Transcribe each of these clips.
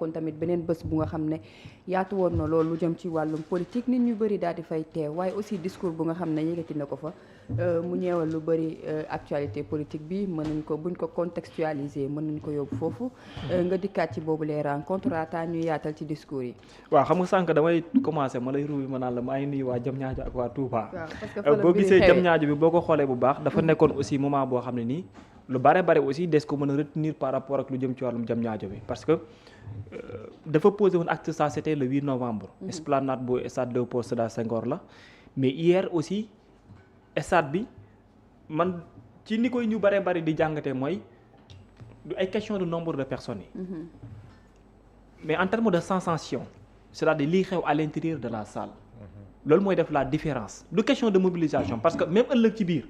kon tamit beneen bés bu nga xam ne yaatu woon na loolu lu jëm ci wàllum politique nit ñu bëri daal di fay teew waaye aussi discours bu nga xam ne yëkkati na ko fa mu ñeewal lu bëri actualité politique bi mën nañ ko buñ ko contextualiser mën nañ ko yóbbu foofu nga dikkaat ci boobu les rencontres ata ñu yaatal ci discours yi. waaw xam nga sànq damay commencé ma lay ruubi ma naan la maa ngi nuyu waa Diamniadio ak waa Touba. parce que boo gisee Diamniadio bi boo ko xoolee bu baax dafa nekkoon aussi moment boo xam ne nii lu bare aussi des ko mën a retenir par rapport ak lu jëm ci wàllum Diamniadio bi parce que dafa posé woon acte ça c'était le 8 novembre. Esplanade bu stade Léopold Sédar Senghor la mais hier aussi stade bi man ci ni koy ñu bare di jàngatee mooy du ay question de nombre de personnes yi. mais en termes de sensation c'est-à-dire lii xew à l'intérieur de la salle. loolu mooy def la différence du question de mobilisation parce que même ëllëg ci biir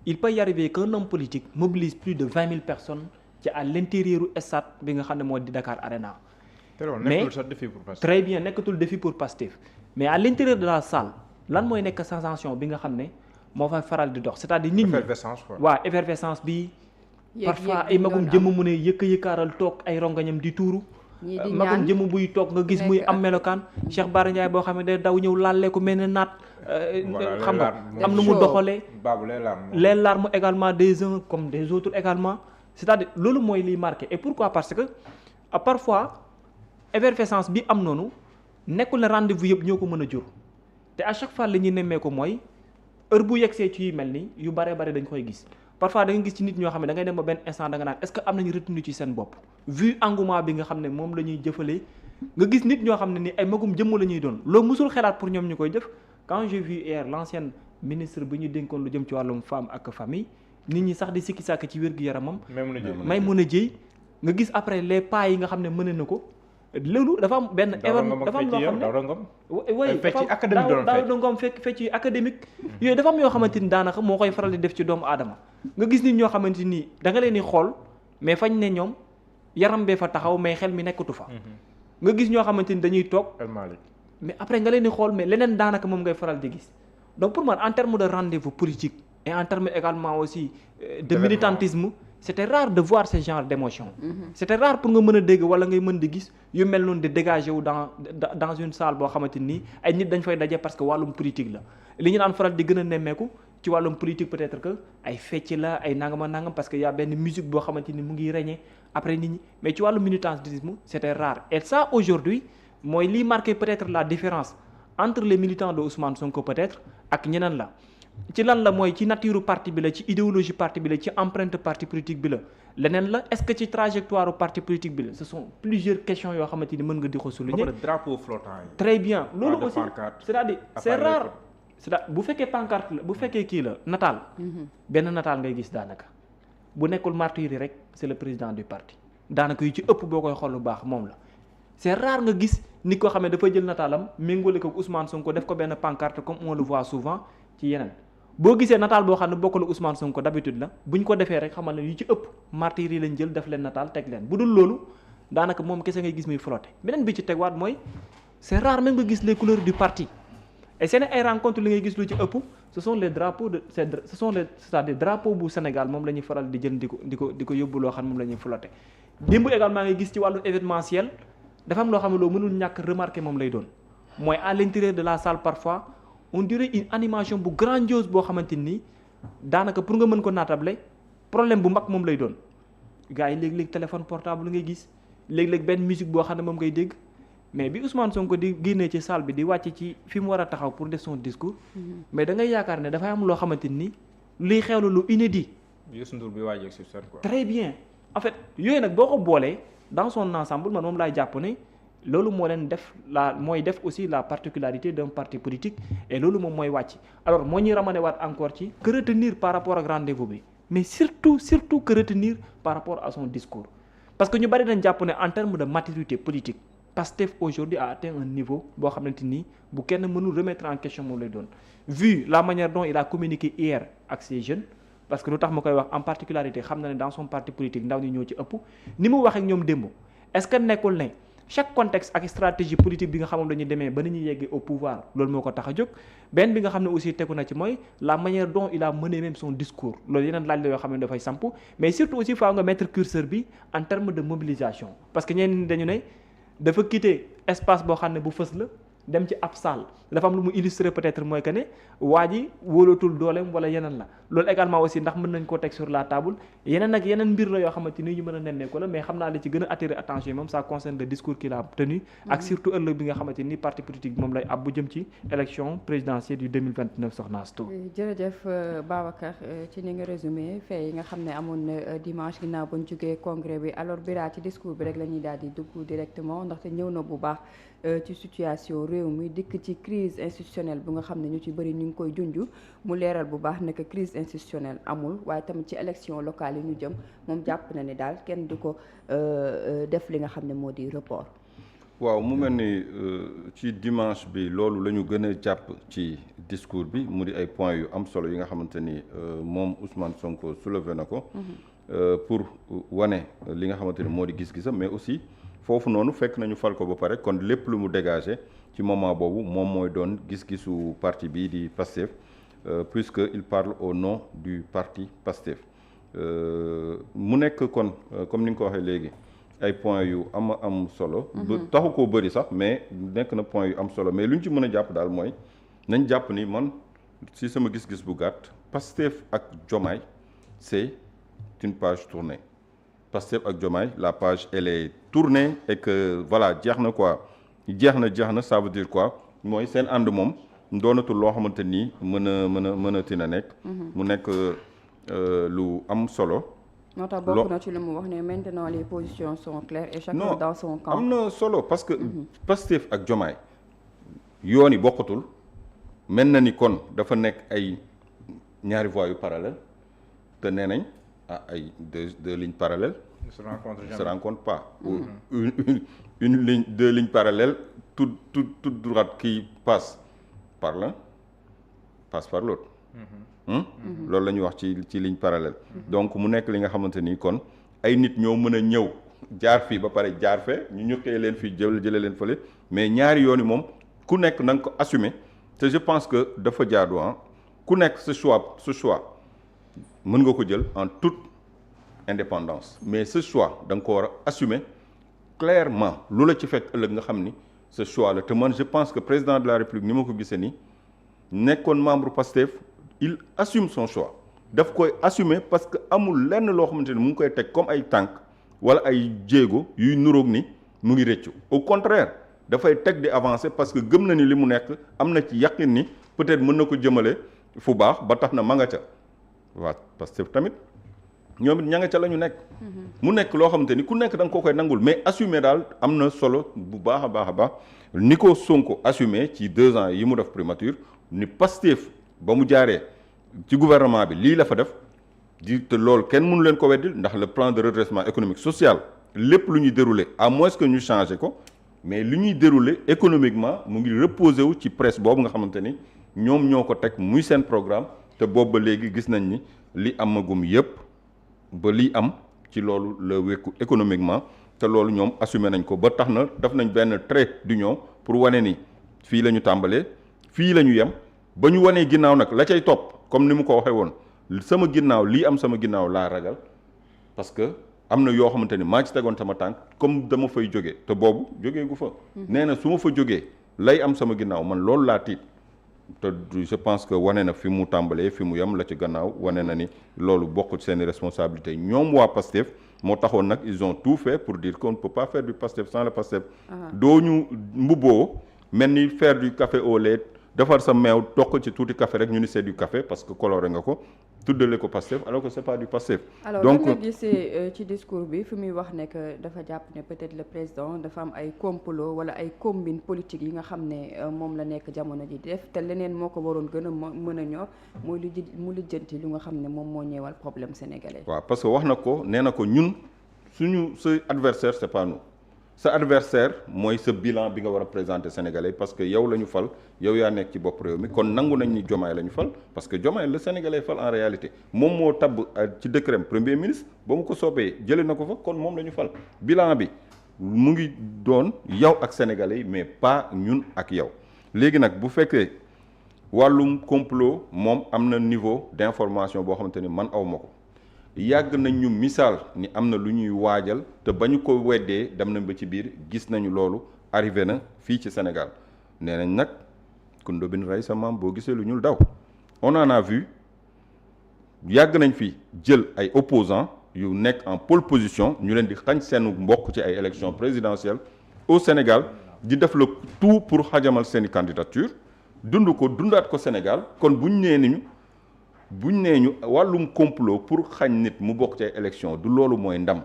il peut y arriver qu'un homme politique mobilise plus de 20 000 personnes ci à l'intérieur du stade bi nga xam ne moo di Dakar Arena. mais très bien nekkatul défi pour Pastef mais à l'intérieur de la salle lan mooy nekk sensation bi nga xam ne moo fay faral di dox c'est-à-dire nit ñi waaw effervescence bi parfois ay magum jëmm mu ne yëkkaaral toog ay rongañam di tuuru magum jëmm buy toog nga gis muy am melokaan Cheikh Bara Ndiaye boo xam ne day daw ñëw laalee ko mel ne naat xam nga am na mu doxalee les larmes également des uns comme des autres également c'est-à-dire loolu mooy liy marqué et pourquoi parce que parfois effervescence bi am noonu nekkul ne rendez-vous yëpp ñoo ko mën a jur te à chaque fois li ñuy nemmee ko mooy heure bu yegsee ci yu mel ni yu bare dañ koy gis parfois da nga gis ci nit ñoo xam ne da ngay dem ba benn instant da nga naan est-ce que am nañu retenu ci seen bopp vu engouement bi nga xam ne moom la ñuy jëfalee nga gis nit ñoo xam ne ni ay magum jëmm la ñuy doon loolu musul xelaat pour ñoom ñu koy jëf quand j'ai vu hier l'ancienne ministre bi ñu dénkoon lu jëm ci wàllum femme ak famille nit ñi sax di sikki sàkk ci wér-gu-yaramam Maïmouna Dièye nga gis après les pas yi nga xam ne mën na ko loolu dafa am benn événement dafa am loo xam ne oui daaw ngom fecc yi académique yooyu dafa am yoo xamante ni daanaka moo koy faral di def ci doomu aadama nga gis nit ñoo xamante ni da nga leen di xool mais fañ ne ñoom yaram bee fa taxaw mais xel mi nekkatu fa nga gis ñoo xamante ni dañuy toog mais après nga leen di xool mais leneen daanaka moom ngay faral di gis donc pour moi en termes de rendez-vous politique et en termes également aussi de militantisme c'était rare de voir ce genre d'émotion c'était rare pour nga mën a dégg wala ngay mën di gis yu mel noonu di dégager wu dans une salle boo xamante nii ay nit dañ fay daje parce que wàllum politique la li ñu daan faral di gën a nemmeeku ci wàllum politique peut-être que ay fecc la ay nangam parce que y a benn musique boo xamante ni mu ngi régner après nit ñi mais ci wàllum militantisme c'était rare et ça aujourd'hui mooy liy marqué peut-être la différence entre les militants de Ousmane Sonko peut-être ak ñeneen la ci lan la mooy ci nature parti bi la ci idéologie parti bi la ci empreinte parti politique bi la leneen la est-ce que ci trajectoire parti politique bi la ce sont plusieurs questions yoo xamante ni mën nga di ko souligner. drapeau flottant yi. très bien loolu aussi c'est-à-dire c'est rare c'est-à-dire bu fekkee pancarte la bu fekkee kii la nataal. benn nataal ngay gis daanaka bu nekkul martyr yi rek c'est le président du parti daanaka yu ci ëpp boo koy xool lu baax moom la c'est rare nga gis nit koo xam ne dafa jël nataalam méngale ko Ousmane Sonko def ko benn pancarte comme on le voit souvent ci yeneen. boo gisee nataal boo xam ne bokkul Ousmane Sonko d'habitude la bu ñu ko defee rek xamal ne yu ci ëpp martyrs yi lañ jël def leen nataal teg leen bu dul loolu daanaka moom kese ngay gis muy flotter beneen bi ci tegwaat mooy c'est rare même nga gis les couleurs du parti et seen ay rencontres li ngay gis lu ci ëpp ce sont les drapeaux de ce sont les c'est-à-dire drapeaux bu Sénégal moom la ñuy faral di jël di ko yóbbu loo xam moom la ñuy flotter démb également ngay gis ci wàllu événementiel dafa am loo xam ne loo mënul ñàkk remarquer moom lay doon mooy à l'intérieur de la salle parfois on dirait une animation bu grandiose boo xamante ni daanaka pour nga mën ko naatable problème bu mag moom lay doon gars yi léeg-léeg téléphone portable ngay gis léeg-léeg benn musique boo xam ne moom ngay dégg mais bi Ousmane Sonko di génnee ci salle bi di wàcc ci fi mu war a taxaw pour def son discours mais da ngay yaakaar ne dafay am loo xamante ni liy xewlu lu inédit. Youssou Ndour bi waajee sur scène quoi. très bien en fait yooyu nag boo ko boolee dans son ensemble man moom laay jàpp ne. loolu moo leen def mooy def aussi la particularité d'un parti politique et loolu moom mooy wàcc alors moo ñuy ramener waat encore ci que retenir par rapport ak rendez-vous bi mais surtout que retenir par rapport à son discours parce que ñu bari dañ jàpp ne en termes de maturité politique Pastef aujourd'hui a atteint un niveau boo xamante ni bu kenn mënul remettre en question moom lay doon vu la manière dont il a communiqué hier ak ces jeunes parce que lu tax ma koy wax en particularité xam na ne dans son parti politique ndaw ñi ñoo ci ëpp ni mu wax ak ñoom démb est-ce que nekkul ne chaque contexte ak stratégie politique bi nga xamam dañuy demee ba ni ñuy yeggee au pouvoir loolu moo ko tax a jóg benn bi nga xam ne aussi tegu na ci mooy la manière dont il a mené même son discours loolu yeneen laaj la yoo xam ne dafay samp mais surtout aussi faaw nga mettre curseur bi en termes de mobilisation parce que ñenn ñi dañu ne dafa quitter espace boo xam ne bu fës la dem ci ab salle dafa am lu mu illustrer peut-être mooy que ne waa ji wóolatul dooleem wala yeneen la loolu également aussi ndax mën nañ koo teg sur la table yeneen ak yeneen mbir la yoo xamante ni ñu mën a nennee ko la mais xam naa li ci gën a attirer attention yi moom ça concerne le discours qu'il a tenu ak surtout ëllëg bi nga xamante ni parti politique bi moom lay ab bu jëm ci élection présidentielle du 2029 Soxna Astou. jërëjëf Babacar ci ni nga résumé fee yi nga xam ne amoon na dimanche ginnaaw ba ñu jógee congrès bi alors Bira ci discours bi rek la ñuy daal di dugg directement ndaxte ñëw na bu baax ci situation réew mi dikk ci crise institutionnelle bu nga xam ne ñu ci bëri ñu ngi koy junj mu leeral bu baax ne que crise institutionnelle amul waaye tamit ci élection locale yi ñu jëm moom jàpp na ni daal kenn du ko def li nga xam ne moo di report. waaw mu mel ni ci dimanche bi loolu la ñu gën a jàpp ci discours bi mu di ay points yu am solo yi nga xamante ni moom Ousmane Sonko soulevé na ko. pour wane li nga xamante ni moo di gis-gisam mais aussi foofu noonu fekk nañu fal ko ba pare kon lépp lu mu dégagé ci moment boobu moom mooy doon gis-gisu parti bii di PASTEF puisque il parle au nom du parti PASTEF mu nekk kon comme ni nga ko waxee léegi ay points yu am solo. taxu koo bëri sax mais nekk na points yu am solo mais lu ñu ci mën a jàpp daal mooy nañ jàpp ni man si sama gis-gis bu gàtt PASTEF ak Diomaye c'est une page tournée Pastef ak Diomaye la page elle est tournée et que voilà jeex na quoi jeex na ça veut dire quoi mooy seen ànd moom doonatul loo xamante ni mën a tina nekk. mu nekk lu am solo. moo tax bokk na ci lu mu wax ne maintenant les positions sont claires et chacun dans son camp. am na solo parce que Pastef ak Diomaye yoon yi bokkatul mel na ni kon dafa nekk ay ñaari voies yu parallèles te nee nañ ay deux lignes parallèles se rencontrent pas. Une ligne, deux lignes parallèles toute droite qui passe par l'un passe par l'autre. loolu la ñuy wax ci ligne parallèle. donc mu nekk li nga xamante ni kon ay nit ñoo mën a ñëw jaar fii ba pare jaar fee ñu ñukkee leen fii jëlee leen fële mais ñaari yoon yi moom ku nekk na nga ko assumer te je pense que dafa jaadu ku nekk ce choix mën nga ko jël en toute indépendance mais ce choix da nga ko war a assumer clairement lu la ci fekk ëllëg nga xam ni ce choix la te man je pense que président de la République ni ma ko gisee nii nekkoon membre Pastef il assume son choix daf koy assumer parce que amul lenn loo xamante ni mu ngi koy teg comme ay tànk wala ay jéego yuy nuroog ni mu ngi rëccu au contraire dafay teg di avancer parce que gëm na ni li mu nekk am na ci yaqin ni peut-être mën na ko jëmale fu baax ba tax na ma nga ca waaw Pastef tamit ñoom it ña nga ca la ñu nekk. mu nekk loo xamante ni ku nekk da nga ko koy nangul mais assumer daal am na solo bu baax a baax ni ko Sonko assumer ci 2 ans yi mu def primature ni Pastef ba mu jaaree ci gouvernement bi lii la fa def di te loolu kenn mënu leen ko weddil ndax le plan de redressement économique social lépp lu ñuy dérouler à moins que ñu changer ko mais lu ñuy dérouler économiquement mu ngi reposer wu ci presse boobu nga xamante ni ñoom ñoo ko teg muy seen programme te boobu ba léegi gis nañ ni li amagum yépp ba lii am ci loolu la wékku économiquement te loolu ñoom assumé nañ ko ba tax na def nañ benn trait d'union pour wane ni fii la ñu tàmbalee fii la ñu yem ba ñu wanee ginnaaw nag la cay topp comme ni mu ko waxee woon sama ginnaaw lii am sama ginnaaw laa ragal parce que am na yoo xamante ni maa ci tegoon sama tànk comme dama fay jógee te boobu jógee gu fa. nee na su ma fa jógee lay am sama ginnaaw man loolu laa tiit. te je pense que wane na fi mu tàmbalee fi mu yem la ci gannaaw wane na ni loolu bokk ci seen responsabilité ñoom waa PASTEF moo taxoon nag ils ont tout fait pour dire qu'on ne peut pas faire du PASTEF sans le PASTEF. doo ñu mbubboo mel ni faire du café au lait defar sa meew toq ci tuuti café rek ñu ni c'est du café parce que coloré nga ko tuddale ko PASTEF alors que c'est pas du PASTEF. donc nga gisee ci discours bi fi muy wax ne que dafa jàpp ne peut-être le président dafa am ay complot wala ay combine politique yi nga xam ne moom la nekk jamono ji def te leneen moo ko waroon gën a mën a ñor mooy mu lijjanti lu nga xam ne moom moo ñeewal problème sénégalais. waaw parce que wax na ko nee na ko ñun suñu sa adversaire c'est pas nous sa adversaire mooy sa bilan bi nga war a présenter sénégalais parce que yow la ñu fal yow yaa nekk ci bopp réew mi kon nangu nañ ni Diomaye la ñu fal parce que Diomaye le sénégalais fal en réalité moom moo tabb ci décret premier ministre ba mu ko soobee jëlee na ko fa kon moom la ñu fal bilan bi mu ngi doon yow ak sénégalais yi mais pas ñun ak yow léegi nag bu fekkee wàllum complot moom am na niveau d'information boo xamante ni man aw ma ko yàgg nañ ñu misaal ni am na lu ñuy waajal te ba ñu ko weddee dem nañ ba ci biir gis nañu loolu arrivé na fii ci Sénégal nee nañ nag ku ndóbin rey sa maam boo gisee lu ñuul daw on en a vu yàgg nañ fi jël ay opposants yu nekk en pole position ñu leen di xañ seen mbokk ci ay élections présidentielles au Sénégal di def le tout pour xajamal seeni candidature dund ko dundaat ko Sénégal kon buñ nee ñu wàllum complot pour xañ nit mu bokk ci ay élections du loolu mooy ndam.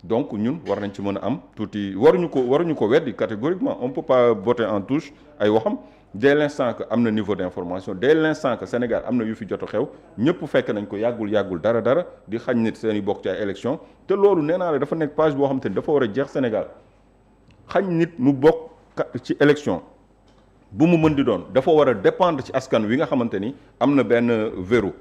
donc ñun war nañ ci mën a am tuuti waruñu ko weddi catégoriquement on peut pas voter en touche ay waxam dès l'instant que am na niveau d'information dès l'instant que Sénégal am na yu fi jot a xew ñëpp fekk nañ ko yàggul dara di xañ nit seen i bokk ci ay élections te loolu nee naa la dafa nekk page boo xam te ni dafa war a jeex Sénégal xañ nit mu bokk ci élection bu mu mën di doon dafa war a dépendre ci askan wi nga xamante ni am na benn verrou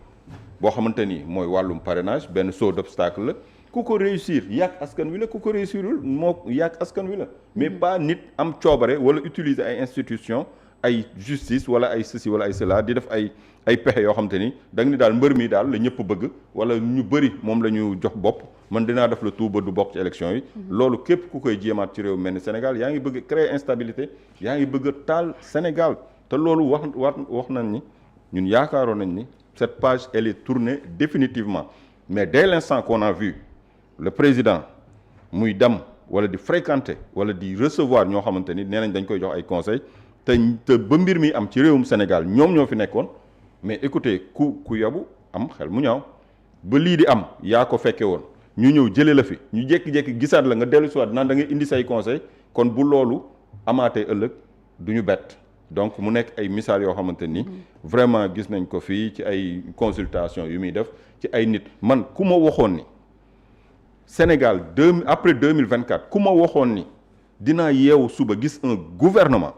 boo xamante ni mooy wàllum parrainage benn saut d'obstacle la ku ko réussir yàq askan wi la ku ko réussirul moo yàq askan wi la mais pas nit am coobare wala utiliser ay institutions ay justice wala ay ceci wala ay cela di def ay pexe yoo xamante ni da nga ni daal mbër mi daal la ñëpp bëgg wala ñu bëri moom la ñu jox bopp man dinaa def le tout ba du bokk ci élection yi. loolu képp ku koy jéemaat ci réew mel ni Sénégal yaa ngi bëgg créer instabilité yaa ngi bëgg a taal Sénégal te loolu wax nañ ni ñun yaakaaroon nañ ni cette page elle est tournée définitivement mais dès l'instant qu'on a vu le président muy dem wala di fréquenter wala di recevoir ñoo xamante ni nee nañ dañ koy jox ay conseils te ba mbir mi am ci réewum Sénégal ñoom ñoo fi nekkoon mais écoutez ku yabu am xel mu ñaaw ba lii di am yaa ko fekke woon ñu ñëw jëlee la fi ñu jékki-jékki gisaat la nga dellu si waat naan da ngay indi say conseil kon bu loolu amaatee ëllëg du ñu bett donc mu nekk ay misaal yoo xamante ni vraiment gis nañ ko fii ci ay consultation yu muy def ci ay nit man ku ma waxoon ni Sénégal après 2024 ku ma waxoon ni dinaa yeewu suba gis un gouvernement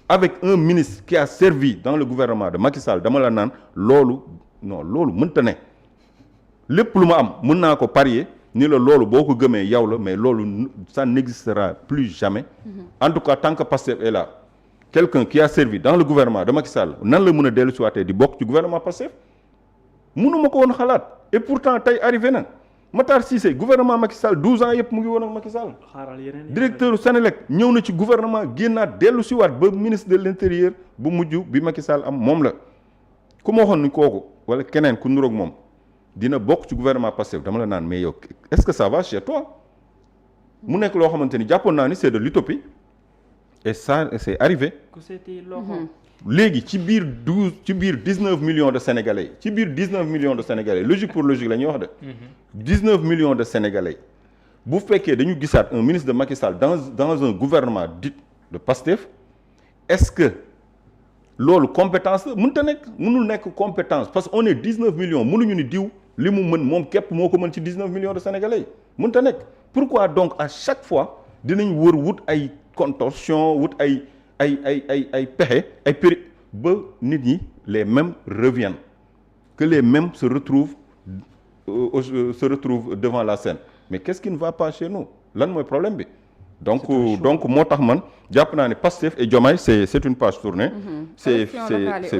avec un ministre qui a servi dans le gouvernement de Macky Sall dama la naan loolu mënta ne lépp lu ma am mën naa ko parier ni la loolu boo ko gëmee yow la mais loolu ça n'existera plus jamais. En tout cas tant que Pastef est là quelqu'un qui a servi dans le gouvernement de Macky Sall nan la mën a dellu si waatee di bokk ci gouvernement Pastef mënuma ko woon xalaat et pourtant tey arrivé na Matar Cissé gouvernement Macky Sall 12 ans yëpp mu ngi woon ak Macky Sall. directeur Sénélec ñëw na ci gouvernement génnaat dellu si waat ba ministre de l'intérieur bu mujj bi Macky Sall am moom la ku ma waxoon ni kooku wala keneen ku nuroog moom dina bokk ci gouvernement Pastef dama la naan mais yow est-ce que ça va chez toi mu nekk loo xamante ni jàppoon naa ni c'est de l'utopie et ça c'est arrivé. léegi ci biir 19 millions de Sénégalais ci biir 19 millions de Sénégalais logique pour logique la ñuy wax de. 19 millions de Sénégalais bu fekkee dañu gisaat un ministre de Macky Sall dans un gouvernement dit de Pastef est-ce que loolu compétence la mënul nekk compétence parce que on est 19 millions mënuñu ni diw li mu mën moom képp moo ko mën ci 19 millions de Sénégalais mënta nekk pourquoi donc à chaque fois dinañ wut ay contorsion wut ay pexe ay péri ba nit ñi les mêmes reviennent que les mêmes se retrouvent devant la scène mais qu'est-ce qui ne va pas chez nous lan mooy problème bi donc moo tax man jàpp naa ne Pastef et Diomaye c'est une page tournée. c'est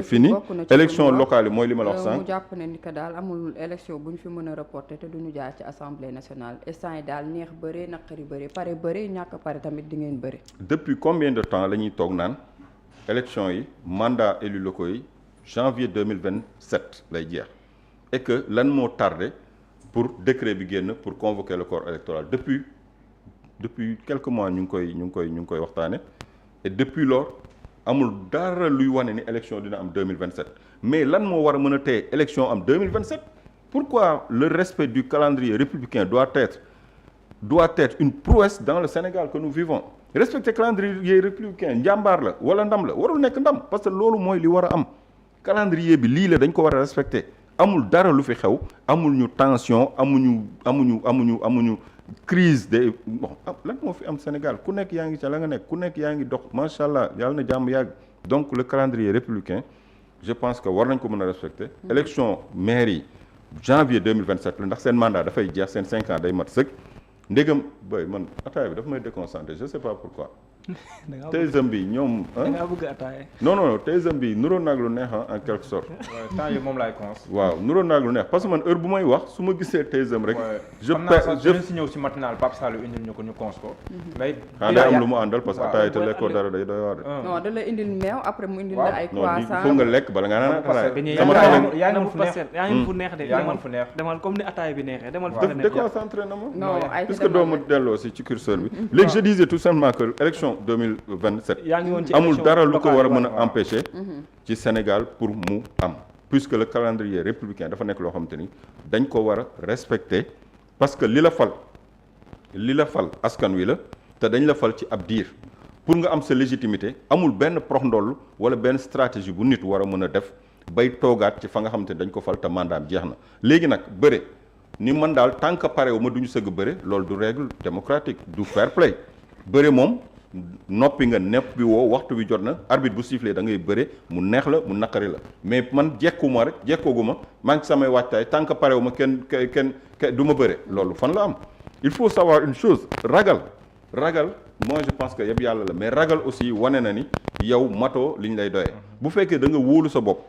fini élection locale yi mooy li ma la wax sànq. mu jàpp ne ni que daal amul élection bu ñu fi mën a reporter te duñu jaar ci assemblée nationale instant yi daal neex bëre naqari bëre pare bëre ñàkk pare tamit di ngeen bëre. depuis combien de temps la ñuy toog naan élection yi mandat élus locaux yi janvier 2027 lay jeex et que lan moo tardé pour décret bi génn pour convoquer le corps électoral depuis quelques mois ñu ngi koy waxtaane et depuis lors amul dara luy wane ni élection dina am 2027 mais lan moo war a mën a téye élection am 2027 pourquoi le respect du calendrier républicain doit être une prouesse dans le Sénégal que nous vivons respecter calendrier républicain njàmbaar la wala ndam la warul nekk ndam parce que loolu mooy li war a am calendrier bi lii la dañ ko war a respecter amul dara lu fi xew amul ñu tension amuñu crise de bon lan moo fi am Sénégal ku nekk yaa ngi ca la nga nekk ku nekk yaa ngi dox macha allah yàlla na jàmm yàgg donc le calendrier républicain je pense que war nañ ko mën a respecter. élection maire yi janvier 2027 la ndax seen mandat dafay jeex seen 5 ans day mat sëkk ndégam boy man ataaya bi dafa may déconcentré je sais pas pourquoi TSM bi ñoom. da ngaa bëgg ataaya. non TSM bi nuróo naag lu neex en quelque sorte. temps yii moom laay cons. waaw nuróo naag lu neex parce que man heure bu may wax su ma gisee TSM rek. je si ñëw si matinal Pape Sall indil ñu ko ñu cons ko. mais day am lu mu àndal parce que ataaya te lekkoo dara day doy waar de. non da la indil meew après mu indil la ay croissant. non foog nga lekk bala nga naan ataaya. yaa ngi fu neex de. yaa ngi fu neex demal comme ni ataaya bi neexee demal. def déconcentré na ma. non ay puisque doo ma delloo si ci curseur bi. léegi je disais tout simplement que élection 2027. amul dara lu ko war a mën a empêcher. ci Sénégal pour mu am. puisque le calendrier républicain dafa nekk loo xamante ni dañ ko war a respecter parce que li la fal askan wi la te dañ la fal ci ab diir pour nga am sa légitimité amul benn prox ndoll wala benn stratégie bu nit war a mën a def bay toogaat ci fa nga xamante ni dañ ko fal te mandaam jeex na léegi nag bëre ni man daal tant que parewu ma duñu sëgg bëre loolu du règle démocratique du fair play bëre moom noppi nga nepp bi woo waxtu bi jot na arbitre bu sifflé da ngay bëre mu neex la mu naqari la mais man jekkuma rek jekkooguma maa ngi samay waajtaay tant que parewu ma kenn du ma bëre loolu fan la am il faut savoir une chose ragal moi je pense que yëpp yàlla la mais ragal aussi wane na ni yow matoo li ñu lay doyee bu fekkee da nga wóolu sa bopp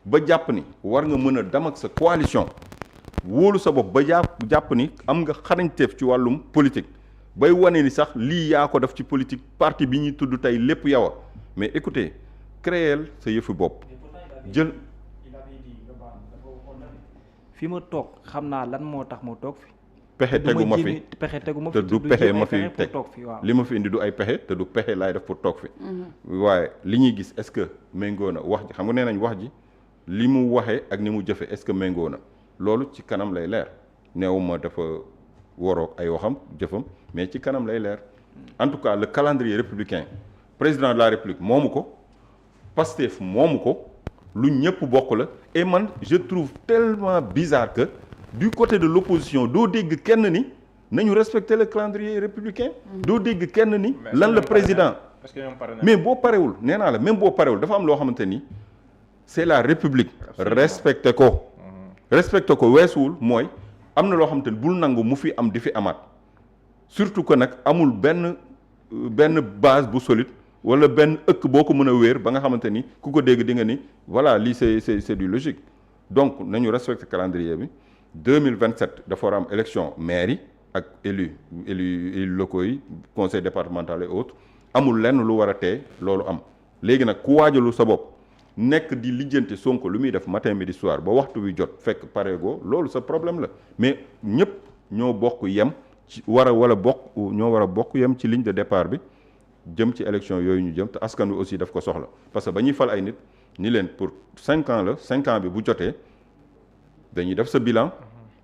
ba jàpp ni war nga mën a dem ak sa coalition wóolu sa bopp ba jàpp ni am nga xarañteef ci wàllum politique bay wane ni sax lii yaa ko def ci politique parti bi ñuy tudd tey lépp yow a mais écoutez créel sa yëfu bopp jël fi ma toog xam naa lan moo tax ma toog fi pexe tegu ma fi te du pexe ma fi teg li ma fi indi du ay pexe te du pexe laay def pour toog fi waaye li ñuy gis est-ce que méngoo na wax ji xam nga nee nañ wax ji li mu waxee ak ni mu jëfe est-ce que méngoo na loolu ci kanam lay leer neewuma dafa waroog ay waxam jëfam mais ci kanam lay leer en tout cas le calendrier républicain président de la république moomu ko Pastef moomu ko lu ñëpp bokk la et man je trouve tellement bizarre que du côté de l'opposition doo dégg kenn ni nañu respecter le calendrier républicain doo dégg kenn ni lan la président mais boo parewul nee naa la même boo parewul dafa am loo xamante ni c'est la république respecter ko weesuwul mooy am na loo xamante ni bul nangu mu fi am di fi amaat surtout que nag amul benn base bu solide wala benn ëkk boo ko mën a wéer ba nga xamante ni ku ko dégg di nga ni voilà lii c'est du logique donc nañu respecter calendrier bi 2027 dafa war a am élection maire yi ak élus locaux yi conseil départemental et autres amul lenn lu war a tee loolu am léegi nag ku waajalu sa bopp nekk di lijjanti Sonko lu muy def matin midi soir ba waxtu wi jot fekk pareegoo loolu sa problème la mais ñëpp ñoo bokk yem ci ñoo war a bokk yem ci ligne de départ bi jëm ci élection yooyu ñu jëm te askan wi aussi daf ko soxla parce que ba ñuy fal ay nit ni leen pour 5 ans la 5 ans bi bu jotee dañuy def sa bilan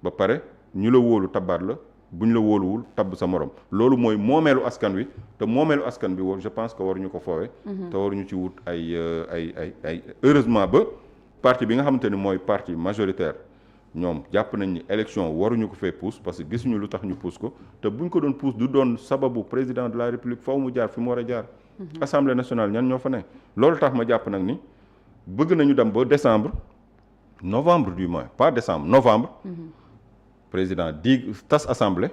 ba pare ñu la wóolu tabaat la bu ñu la wóoluwul tabb sa morom loolu mooy moomeelu askan wi te moomeelu askan bi je pense que waruñu ko foowe te waruñu ci wut ay heureusement ba parti bi nga xamante ni mooy parti majoritaire ñoom jàpp nañ ni élection waruñu ko fee pousse parce que gisuñu lu tax ñu pousse ko te buñ ko doon pousse du doon sababu président de la république faw mu jaar fi mu war a jaar assemblée nationale ñan ñoo fa ne loolu tax ma jàpp nag ni bëgg nañu dem ba novembre du moins pas décembre novembre président di tas assemblée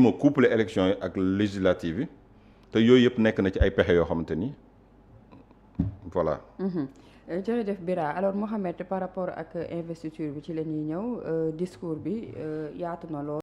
ma couplé élection yi ak législative yi te yooyu yëpp nekk na ci ay pexe yoo xamante ni voilà jërëjëf Bira alors Mohamed par rapport ak investiture bi ci la ñuy ñëw discours bi yaatu na lool